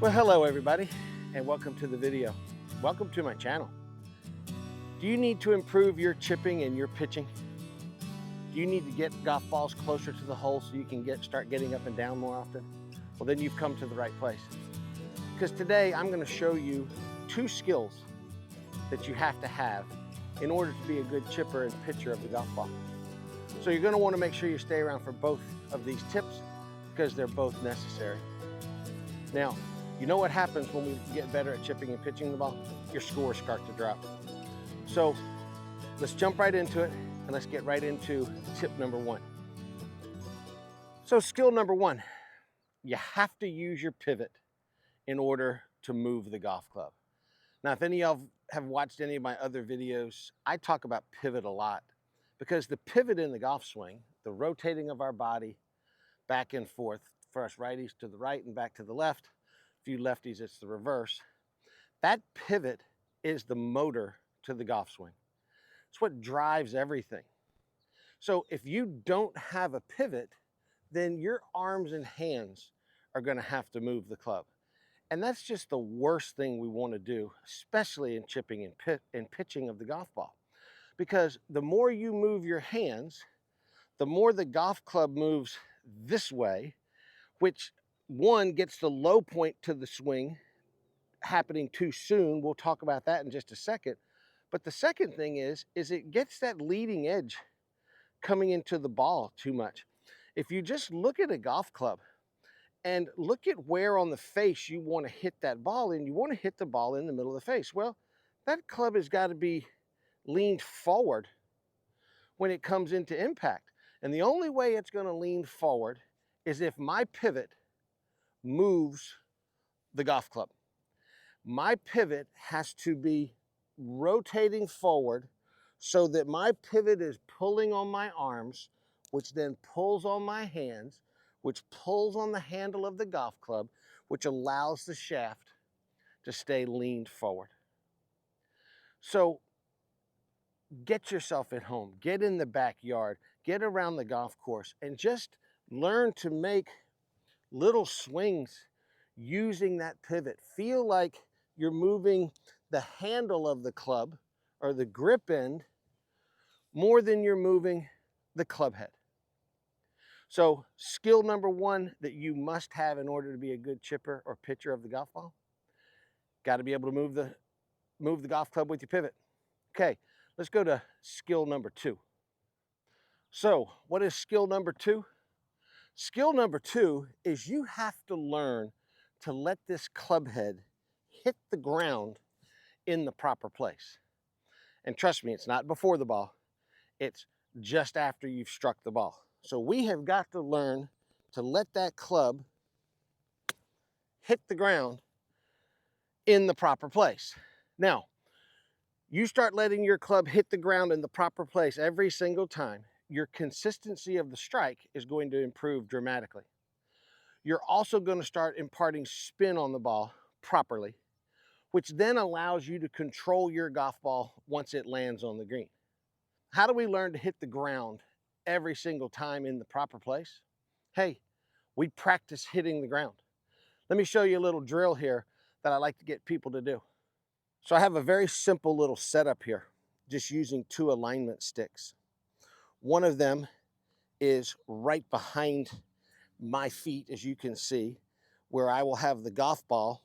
Well, hello everybody, and welcome to the video. Welcome to my channel. Do you need to improve your chipping and your pitching? Do you need to get golf balls closer to the hole so you can start getting up and down more often? Well, then you've come to the right place. Because today I'm going to show you two skills that you have to have in order to be a good chipper and pitcher of the golf ball. So you're going to want to make sure you stay around for both of these tips because they're both necessary. Now, you know what happens when we get better at chipping and pitching the ball? Your scores start to drop. So let's jump right into it and let's get right into tip number one. So skill number one, you have to use your pivot in order to move the golf club. Now, if any of y'all have watched any of my other videos, I talk about pivot a lot because the pivot in the golf swing, the rotating of our body back and forth, for us righties to the right and back to the left, for you lefties, it's the reverse. That pivot is the motor to the golf swing. It's what drives everything. So if you don't have a pivot, then your arms and hands are going to have to move the club. And that's just the worst thing we want to do, especially in chipping and pitching of the golf ball. Because the more you move your hands, the more the golf club moves this way, which one gets the low point to the swing happening too soon. We'll talk about that in just a second. But the second thing is it gets that leading edge coming into the ball too much. If you just look at a golf club and look at where on the face you want to hit that ball in, you want to hit the ball in the middle of the face. Well, that club has got to be leaned forward when it comes into impact. And the only way it's going to lean forward is if my pivot moves the golf club. My pivot has to be rotating forward so that my pivot is pulling on my arms, which then pulls on my hands, which pulls on the handle of the golf club, which allows the shaft to stay leaned forward. So get yourself at home, get in the backyard, get around the golf course, and just learn to make little swings using that pivot. Feel like you're moving the handle of the club or the grip end more than you're moving the club head. So skill number one that you must have in order to be a good chipper or pitcher of the golf ball, got to be able to move the golf club with your pivot. Okay, let's go to skill number two. So what is skill number two? Skill number two is you have to learn to let this club head hit the ground in the proper place. And trust me, it's not before the ball, it's just after you've struck the ball. So we have got to learn to let that club hit the ground in the proper place. Now, you start letting your club hit the ground in the proper place every single time, your consistency of the strike is going to improve dramatically. You're also going to start imparting spin on the ball properly, which then allows you to control your golf ball once it lands on the green. How do we learn to hit the ground every single time in the proper place? Hey, we practice hitting the ground. Let me show you a little drill here that I like to get people to do. So I have a very simple little setup here, just using two alignment sticks. One of them is right behind my feet, as you can see, where I will have the golf ball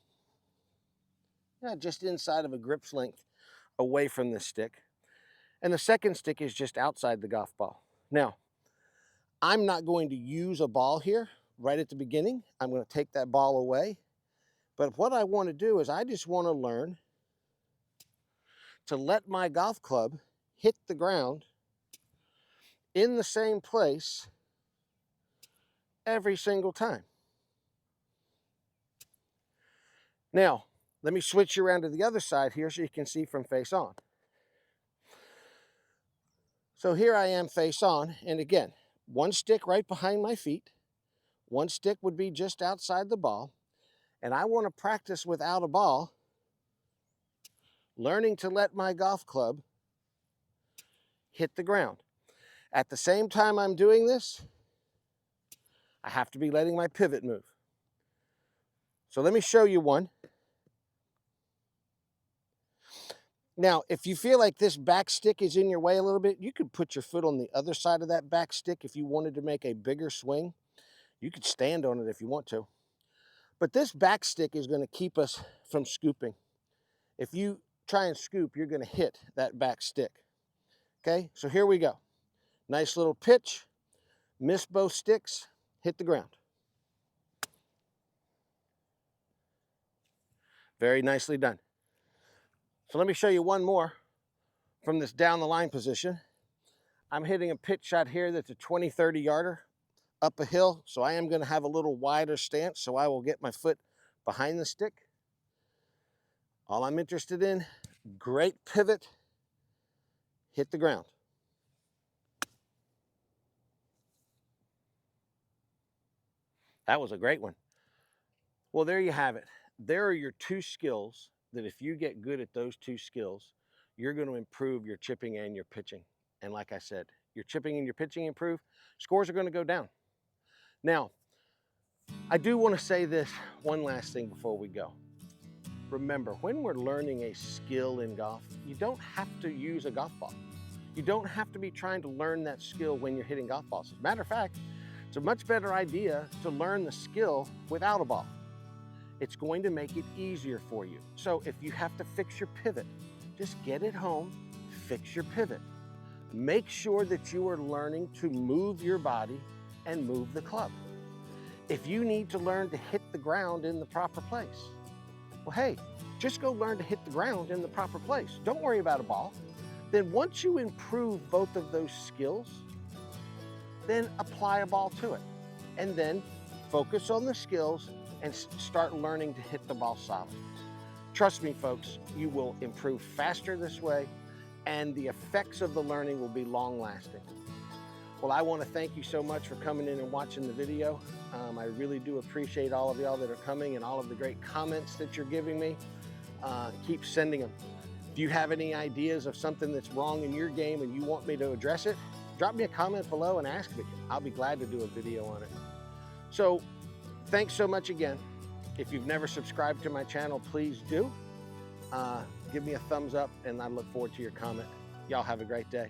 just inside of a grip's length away from this stick. And the second stick is just outside the golf ball. Now, I'm not going to use a ball here right at the beginning. I'm going to take that ball away. But what I want to do is I just want to learn to let my golf club hit the ground in the same place every single time. Now, let me switch you around to the other side here so you can see from face on. So here I am face on, and again, one stick right behind my feet, one stick would be just outside the ball, and I want to practice without a ball, learning to let my golf club hit the ground. At the same time I'm doing this, I have to be letting my pivot move. So let me show you one. Now, if you feel like this back stick is in your way a little bit, you could put your foot on the other side of that back stick if you wanted to make a bigger swing. You could stand on it if you want to. But this back stick is going to keep us from scooping. If you try and scoop, you're going to hit that back stick. Okay, so here we go. Nice little pitch, miss both sticks, hit the ground. Very nicely done. So let me show you one more from this down the line position. I'm hitting a pitch shot here that's a 20-30 yarder up a hill, so I am going to have a little wider stance, so I will get my foot behind the stick. All I'm interested in, great pivot, hit the ground. That was a great one. Well, there you have it. There are your two skills that if you get good at those two skills, you're going to improve your chipping and your pitching. And like I said, your chipping and your pitching improve, scores are going to go down. Now, I do want to say this one last thing before we go. Remember, when we're learning a skill in golf, you don't have to use a golf ball. You don't have to be trying to learn that skill when you're hitting golf balls. As a matter of fact, it's a much better idea to learn the skill without a ball. It's going to make it easier for you. So if you have to fix your pivot, just get it home, fix your pivot. Make sure that you are learning to move your body and move the club. If you need to learn to hit the ground in the proper place, well, hey, just go learn to hit the ground in the proper place. Don't worry about a ball. Then once you improve both of those skills, then apply a ball to it. And then focus on the skills and start learning to hit the ball solid. Trust me, folks, you will improve faster this way, and the effects of the learning will be long lasting. Well, I want to thank you so much for coming in and watching the video. I really do appreciate all of y'all that are coming and all of the great comments that you're giving me. Keep sending them. If you have any ideas of something that's wrong in your game and you want me to address it, drop me a comment below and ask me. I'll be glad to do a video on it. So thanks so much again. If you've never subscribed to my channel, please do. Give me a thumbs up, and I look forward to your comment. Y'all have a great day.